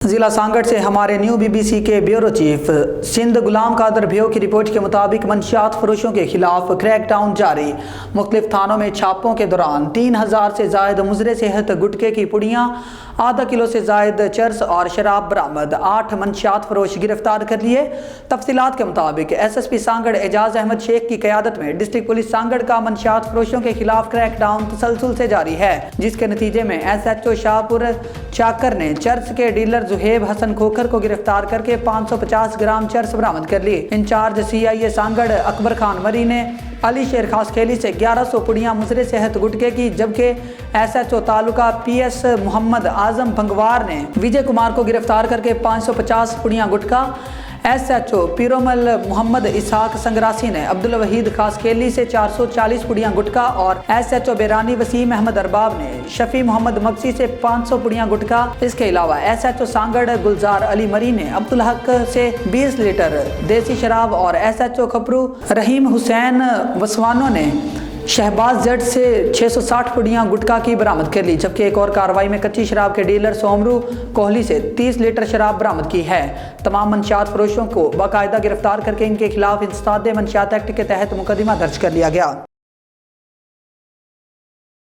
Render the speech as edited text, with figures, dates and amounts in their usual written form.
ضلع سانگڑ سے ہمارے نیو بی بی سی کے bureau chief Sindh Ghulam Qadir view کی رپورٹ کے مطابق منشیات فروشوں کے خلاف کریک ڈاؤن جاری۔ مختلف تھانوں میں چھاپوں کے دوران 3000 سے زائد مضر صحت گٹکے کی پڑیاں، آدھا کلو سے زائد چرس اور شراب برآمد، 8 منشیات فروش گرفتار کر لیے۔ تفصیلات کے مطابق ایس ایس پی سانگڑ اعجاز احمد شیخ کی قیادت میں ڈسٹرکٹ پولیس سانگڑ کا منشیات فروشوں کے خلاف کریک ڈاؤن تسلسل سے جاری ہے، جس کے نتیجے میں ایس ایچ او شاہ پور چاکر نے چرس کے ڈیلر زہیب حسن کھوکھر کو گرفتار کر کے 550 گرام چرس برآمد کر لی۔ انچارج سی آئی اے سانگڑ اکبر خان مری نے علی شیر خاص کھیلی سے 1100 پڑیاں مضر صحت گٹکے کی، جبکہ ایس ایچ او تعلقہ پی ایس محمد اعظم بھنگوار نے وجے کمار کو گرفتار کر کے 550 پڑیاں گٹکا، S H O Peeromal Muhammad Ishaq Sangrasi نے عبدالوحید خاص کھیلی سے 440 پڑیاں گٹکا اور S H O Berani Waseem Ahmed Arbab نے شفیع محمد مکسی سے 500 پڑیاں گٹکا۔ اس کے علاوہ ایس ایچ او سانگڑ گلزار علی مری نے عبدالحق سے 20 لیٹر دیسی شراب اور ایس ایچ او کھپرو رحیم حسین وسوانو نے شہباز جٹ سے 660 پڑیاں گٹکا کی برآمد کر لی، جبکہ ایک اور کارروائی میں کچی شراب کے ڈیلر سومرو کوہلی سے 30 لیٹر شراب برآمد کی ہے۔ تمام منشیات فروشوں کو باقاعدہ گرفتار کر کے ان کے خلاف انسداد منشیات ایکٹ کے تحت مقدمہ درج کر لیا گیا۔